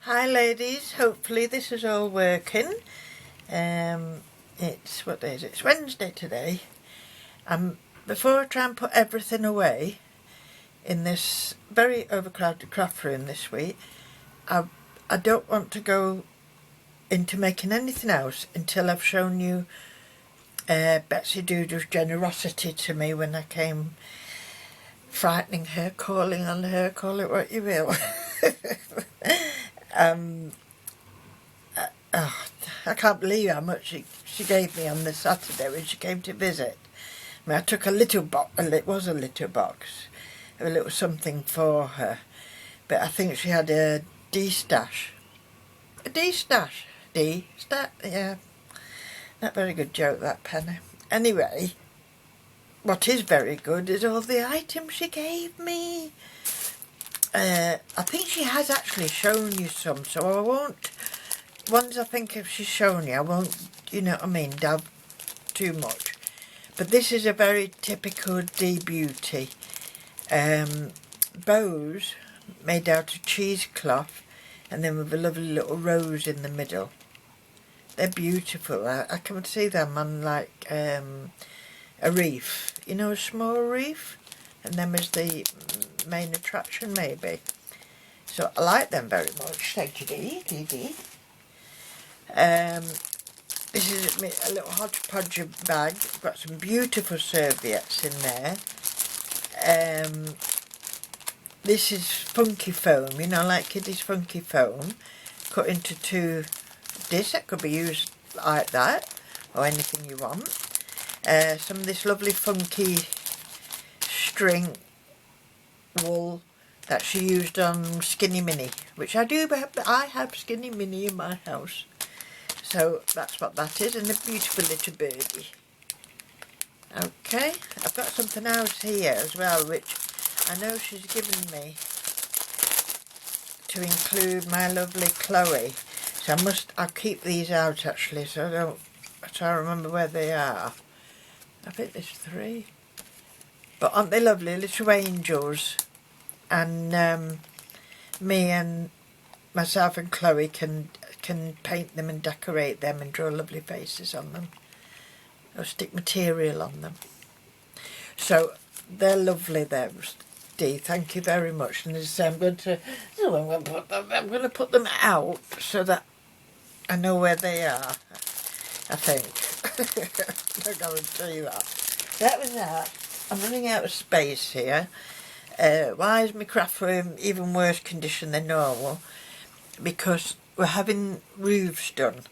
Hi ladies, hopefully this is all working. What day is it? It's Wednesday today. Before I try and put everything away in this very overcrowded craft room this week, I don't want to go into making anything else until I've shown you Betsy Doodle's generosity to me when I came frightening her, calling on her, call it what you will. I can't believe how much she gave me on the Saturday when she came to visit. I mean, I took a little box, it was a little box, a little something for her, but I think she had a D-stash. A D-stash? D-stash? Yeah. Not very good joke, that, Penny. Anyway, what is very good is all the items she gave me. I think she has actually shown you some, so I won't... Ones I think if she's shown you, I won't, you know what I mean, dab too much. But this is a very typical D Beauty. Bows made out of cheesecloth and then with a lovely little rose in the middle. They're beautiful. I can see them on like a reef, you know, a small reef, and them is the main attraction maybe. So I like them very much. Thank you, Dee. This is a little hodgepodge bag. Got some beautiful serviettes in there. This is funky foam, you know, like kiddies funky foam, cut into two discs that could be used like that, or anything you want. Some of this lovely funky string wool that she used on Skinny Minnie, which I do, but I have Skinny Minnie in my house. So that's what that is, and a beautiful little birdie. Okay, I've got something else here as well, which I know she's given me to include my lovely Chloe. So I'll keep these out actually, so I remember where they are. I think there's 3. But aren't they lovely, little angels? And me and myself and Chloe can paint them and decorate them and draw lovely faces on them, or stick material on them. So they're lovely, those. Dee, thank you very much. And as I say, I'm going to put them out so that I know where they are. I think. I guarantee you that. That was that. I'm running out of space here. Why is my craft room even worse condition than normal? Because we're having roofs done.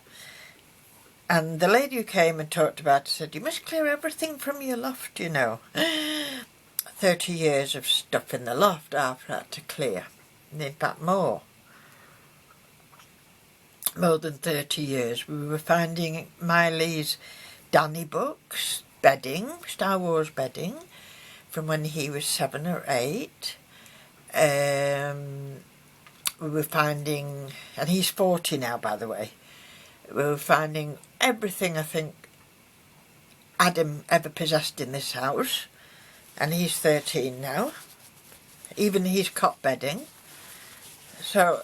And the lady who came and talked about it said, you must clear everything from your loft, you know. 30 years of stuff in the loft I've had to clear. And in fact, more than 30 years. We were finding Miley's Danny books, bedding, Star Wars bedding, from when he was 7 or 8. We were finding, and he's 40 now, by the way, we were finding everything I think Adam ever possessed in this house, and he's 13 now, even his cot bedding. So,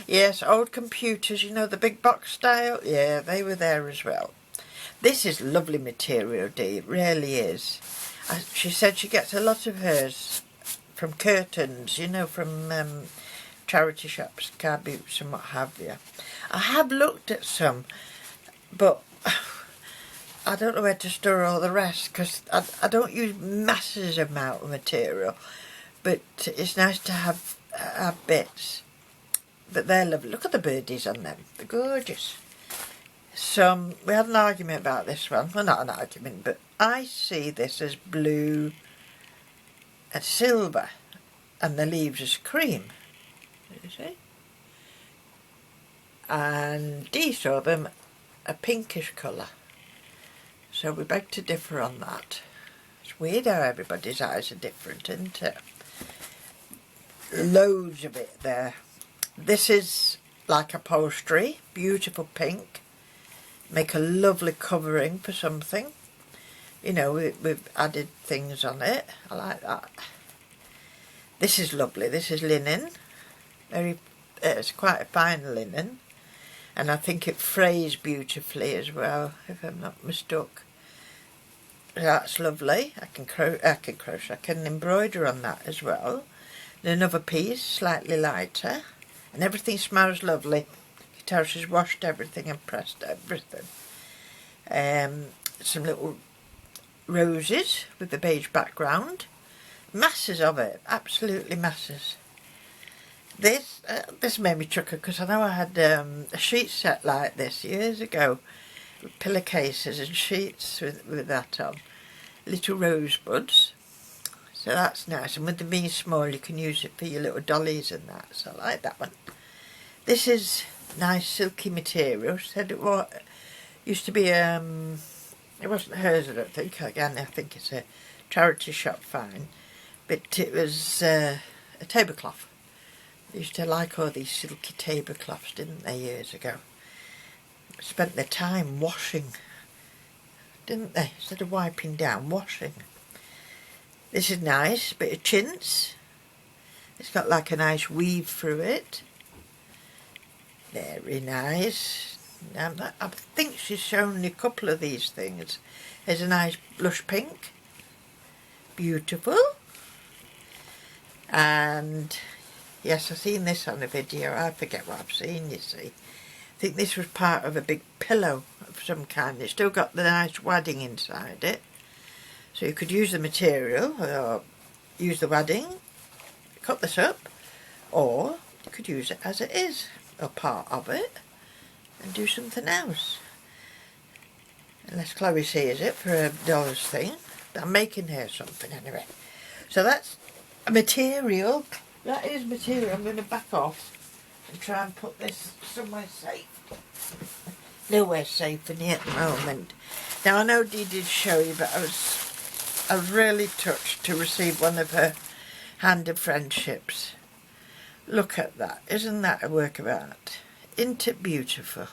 yes, old computers, you know, the big box style, yeah, they were there as well. This is lovely material, Dee, it really is. She said she gets a lot of hers from curtains, you know, from charity shops, car boots and what have you. I have looked at some, but I don't know where to store all the rest, because I don't use masses amount of material, but it's nice to have bits. But they're lovely. Look at the birdies on them. They're gorgeous. So we had an argument about this one. Well, not an argument, but I see this as blue and silver, and the leaves as cream. You see? And Dee saw them a pinkish colour. So we beg to differ on that. It's weird how everybody's eyes are different, isn't it? Loads of it there. This is like upholstery, beautiful pink. Make a lovely covering for something. You know, we've added things on it. I like that. This is lovely. This is linen. It's quite a fine linen, and I think it frays beautifully as well, if I'm not mistook. That's lovely. I can embroider on that as well. And another piece, slightly lighter, and everything smells lovely. You can tell she's washed everything and pressed everything. Some little roses with the beige background, masses of it, absolutely masses. This made me chuckle because I know I had a sheet set like this years ago, with pillowcases and sheets with that on. Little rosebuds, so that's nice, and with them being small you can use it for your little dollies and that, so I like that one. This is nice silky material. Said it was, used to be it wasn't hers, I don't think. Again, I think it's a charity shop find, but it was a tablecloth. They used to like all these silky tablecloths, didn't they, years ago? Spent their time washing, didn't they? Instead of wiping down, washing. This is nice, bit of chintz. It's got like a nice weave through it. Very nice. Now, I think she's shown me a couple of these things. There's a nice blush pink. Beautiful. And yes, I've seen this on a video. I forget what I've seen, you see. I think this was part of a big pillow of some kind. It's still got the nice wadding inside it. So you could use the material, or use the wadding, cut this up, or you could use it as it is, or part of it, and do something else. Unless Chloe sees it for a doll's thing. I'm making her something anyway. So that's a material. That is material. I'm going to back off and try and put this somewhere safe. Nowhere safe in here at the moment. Now I know Dee did show you, but I was really touched to receive one of her hand of friendships. Look at that. Isn't that a work of art? Isn't it beautiful?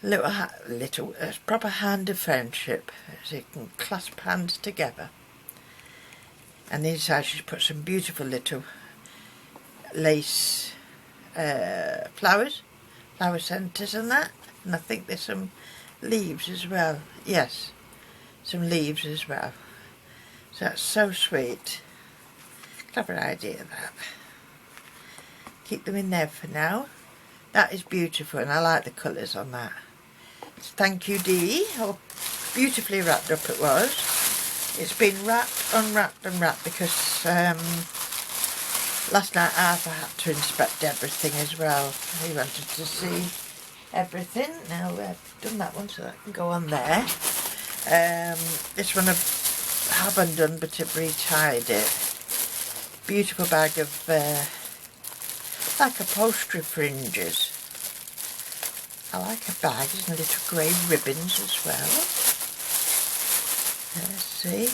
Little proper hand of friendship, so you can clasp hands together. And inside she's put some beautiful little lace flower centres and that. And I think there's some leaves as well. Yes, some leaves as well. So that's so sweet. Clever idea, that. Keep them in there for now. That is beautiful, and I like the colours on that. So thank you, Dee. Oh, beautifully wrapped up it was. It's been wrapped, unwrapped and wrapped because last night Arthur had to inspect everything as well. He wanted to see everything. Now I've done that one, so that can go on there. This one I haven't done, but I've retied it. Beautiful bag of like upholstery fringes. I like a bag, and little grey ribbons as well. Let's see.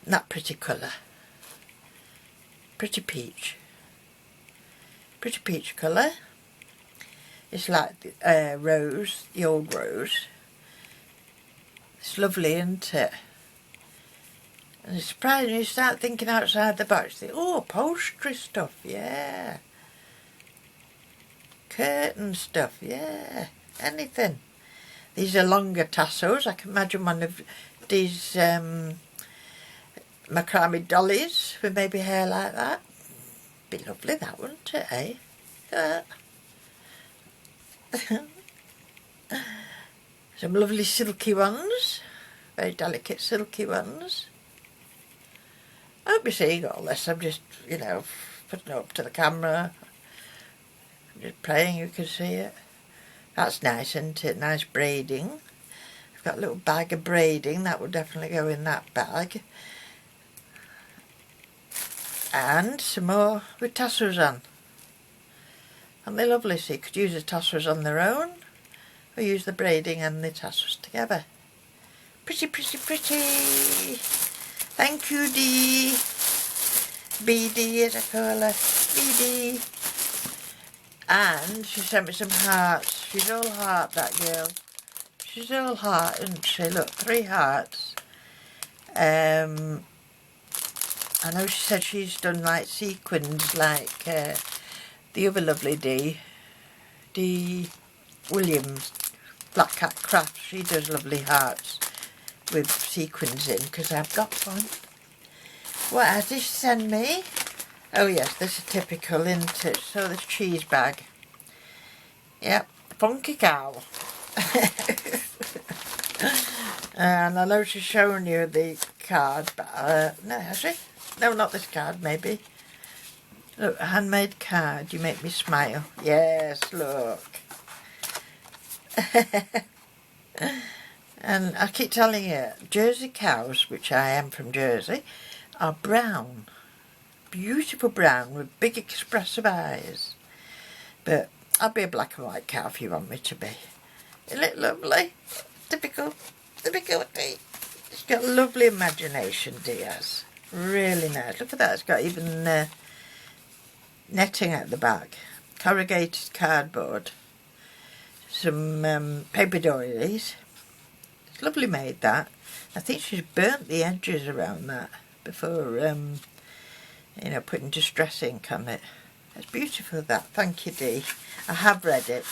That pretty colour. Pretty peach. Pretty peach colour. It's like rose, the old rose. It's lovely, isn't it? And it's surprising you start thinking outside the box. Think, oh, upholstery stuff, yeah. Curtain stuff, yeah. Anything. These are longer tassels. I can imagine one of these macrame dollies with maybe hair like that. Be lovely, that, wouldn't it, eh? Some lovely silky ones. Very delicate silky ones. I hope you're seeing all this. I'm just, you know, putting it up to the camera. I'm just praying you can see it. That's nice, isn't it? Nice braiding. I've got a little bag of braiding. That would definitely go in that bag. And some more with tassels on. Aren't they lovely? So you could use the tassels on their own, or use the braiding and the tassels together. Pretty, pretty, pretty. Thank you, Dee. BD as I call her. BD. And she sent me some hearts. She's all heart, that girl. She's all heart, isn't she? Look, 3 hearts. I know she said she's done like sequins like the other lovely D Williams, Black Cat Crafts. She does lovely hearts with sequins in, because I've got one. What else did she send me? Oh yes, this is typical, isn't it? So this cheese bag. Yep, funky cow. And I know she's showing you the card, but no, has she? No, not this card, maybe. Look, handmade card, you make me smile. Yes, look. And I keep telling you, Jersey cows, which I am from Jersey, are brown. Beautiful brown with big expressive eyes. But I'll be a black and white cow if you want me to be. Isn't it lovely? Typical tea. It's got a lovely imagination, Diaz. Really nice. Look at that, it's got even netting at the back. Corrugated cardboard. Some paper doilies. It's lovely made, that. I think she's burnt the edges around that before, you know, putting distress ink on it. It's beautiful, that. Thank you, Dee. I have read it.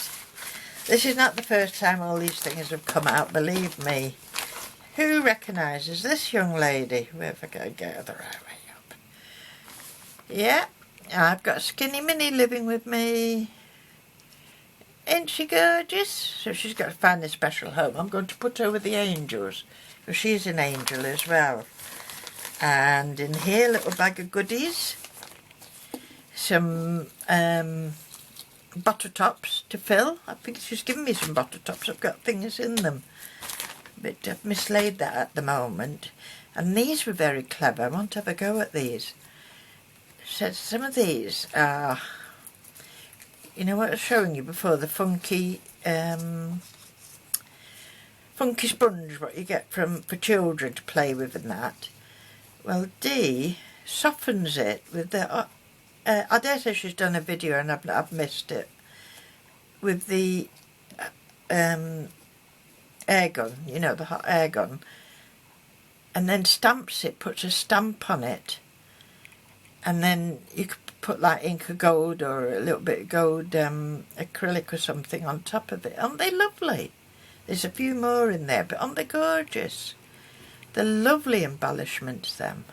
This is not the first time all these things have come out, believe me. Who recognises this young lady? If I can get her the right way up. Yeah, I've got Skinny Minnie living with me. Ain't she gorgeous? So she's got to find a special home. I'm going to put her with the angels, because she's an angel as well. And in here, a little bag of goodies. Some butter tops to fill. I think she's given me some butter tops. I've got things in them. But I've mislaid that at the moment. And these were very clever. I want to have a go at these. So some of these are, you know what I was showing you before, the funky sponge, what you get for children to play with and that. Well, Dee softens it with the, I dare say she's done a video and I've missed it, with the air gun, you know, the hot air gun, and then stamps it, puts a stamp on it, and then you could put like ink of gold or a little bit of gold acrylic or something on top of it. Aren't they lovely? There's a few more in there, but aren't they gorgeous? They're lovely embellishments, them.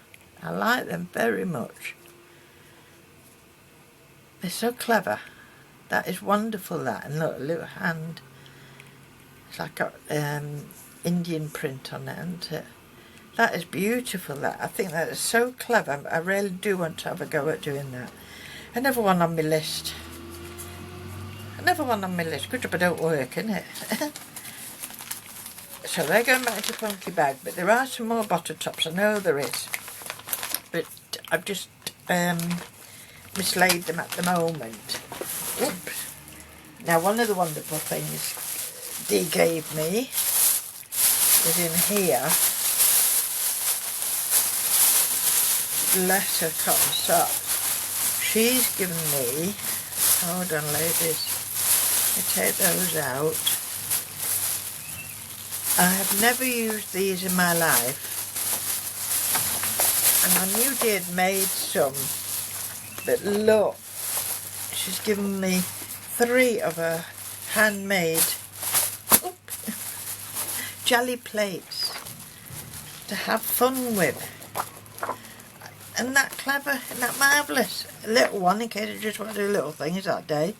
I like them very much. They're so clever. That is wonderful, that. And look, a little hand. It's like got Indian print on it, isn't it? That is beautiful, that. I think that is so clever. I really do want to have a go at doing that. Another one on my list. Another one on my list. Good job I don't work, innit? So they're going back into funky bag, but there are some more butter tops. I know there is. But I've just mislaid them at the moment. Oops. Now, one of the wonderful things Dee gave me is in here. Bless her cotton socks. She's given me, hold on ladies, I take those out. I have never used these in my life, and I knew Dee had made some, but look, she's given me 3 of her handmade jelly plates to have fun with. Isn't that clever? Isn't that marvellous? A little one in case I just want to do little things that day.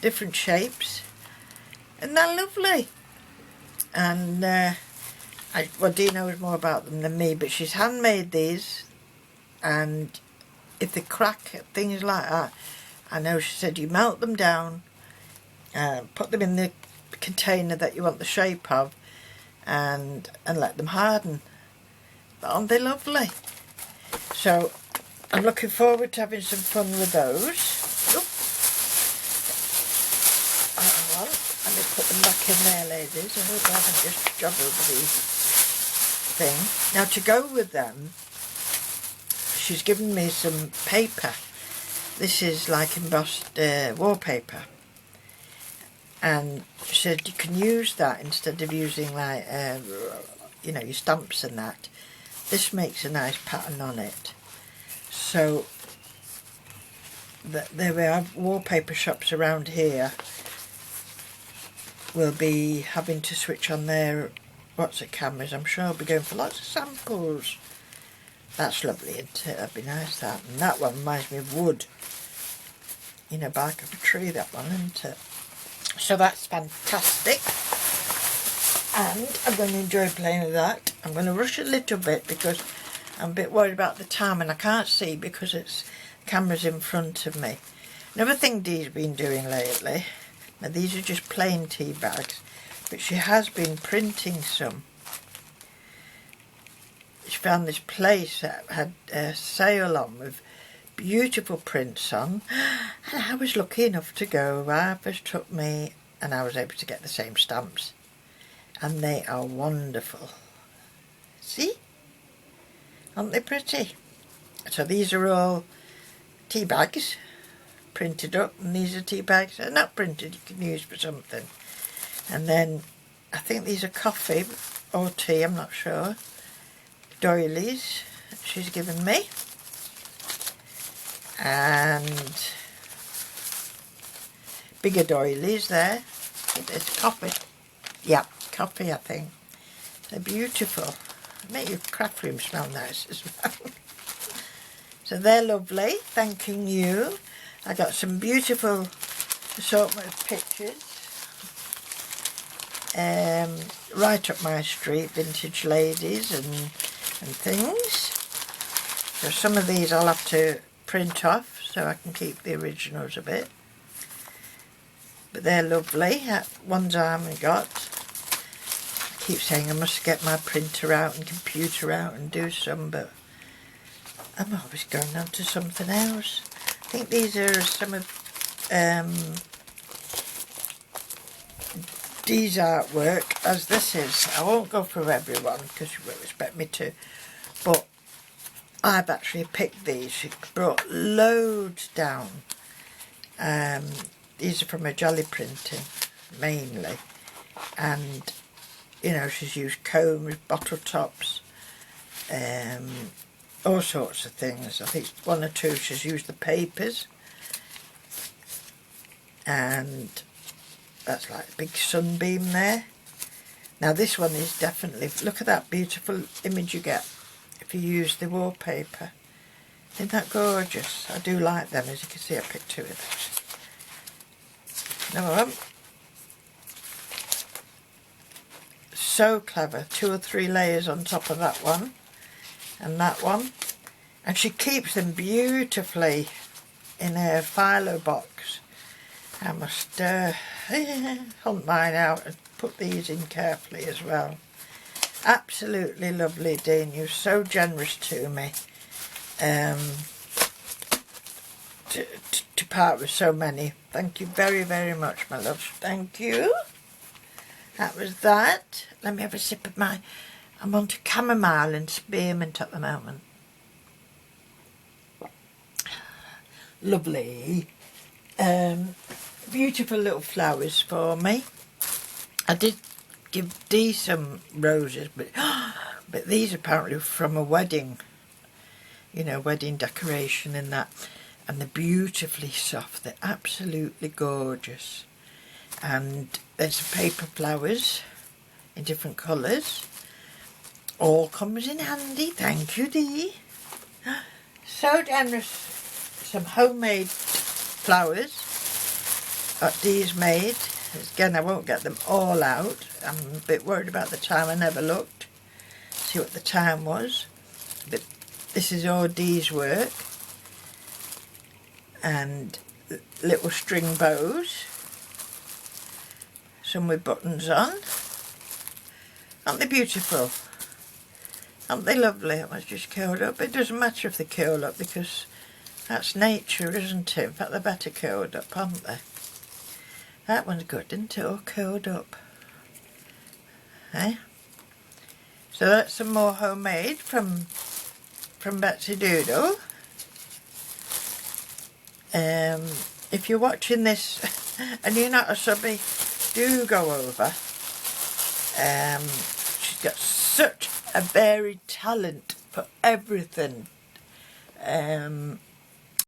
Different shapes. Isn't that lovely? And well, Dee knows more about them than me, but she's handmade these, and if they crack, things like that, I know she said you melt them down, put them in the container that you want the shape of, and let them harden. Aren't they lovely? So I'm looking forward to having some fun with those. Let me put them back in there, ladies. I hope I haven't just juggled the thing. Now, to go with them, she's given me some paper. This is like embossed wallpaper. And she said you can use that instead of using like, you know, your stamps and that. this makes a nice pattern on it. So there we have wallpaper shops around here will be having to switch on their cameras. I'm sure I'll be going for lots of samples. That's lovely, isn't it? That'd be nice, that. And that one reminds me of wood. You know, bark of a tree, that one, isn't it? So that's fantastic. And I'm going to enjoy playing with that. I'm going to rush a little bit because I'm a bit worried about the time and I can't see because it's camera's in front of me. Another thing Dee's been doing lately, now these are just plain tea bags, but she has been printing some. She found this place that had a sale on with beautiful prints on, and I was lucky enough to go. Arthur's took me and I was able to get the same stamps, and they are wonderful. See? Aren't they pretty? So these are all tea bags printed up, and these are tea bags that are not printed, you can use for something. And then I think these are coffee or tea, I'm not sure, doilies that she's given me. And bigger doilies there. It's coffee. Yeah, coffee, I think. They're beautiful. Make your craft room smell nice as well. So they're lovely. Thanking you. I got some beautiful assortment of pictures. Right up my street, vintage ladies and things. So some of these I'll have to print off so I can keep the originals a bit. But they're lovely. Ones I haven't got. I keep saying I must get my printer out and computer out and do some, but I'm always going on to something else. I think these are some of Dee's artwork, as this is. I won't go through everyone because you won't expect me to, but I've actually picked these. She brought loads down. These are from her jelly printing, mainly. And, you know, she's used combs, bottle tops, all sorts of things. I think one or two she's used the papers. And that's like a big sunbeam there. Now this one is definitely, look at that beautiful image you get if you use the wallpaper. Isn't that gorgeous? I do like them. As you can see, I picked two of those. No, so clever. 2 or 3 layers on top of that one and that one. And she keeps them beautifully in her phyllo box. I must hunt mine out and put these in carefully as well. Absolutely lovely, Dean. You're so generous to me. To part with so many. Thank you very, very much, my love. Thank you. That was that. Let me have a sip of my... I'm on to chamomile and spearmint at the moment. Lovely. Beautiful little flowers for me. I did give Dee some roses, but these apparently from a wedding. You know, wedding decoration and that. And they're beautifully soft. They're absolutely gorgeous. And there's some paper flowers in different colours. All comes in handy. Thank you, Dee. So generous. Some homemade flowers that Dee's made. Again, I won't get them all out. I'm a bit worried about the time. I never looked. See what the time was. But this is all Dee's work. And little string bows. Some with buttons on. Aren't they beautiful? Aren't they lovely? That one's just curled up. It doesn't matter if they curl up because that's nature, isn't it? In fact, they're better curled up, aren't they? That one's good, isn't it? All curled up. Eh? So that's some more homemade from Betsy Doodle. If you're watching this and you're not a subby, do go over. She's got such a varied talent put everything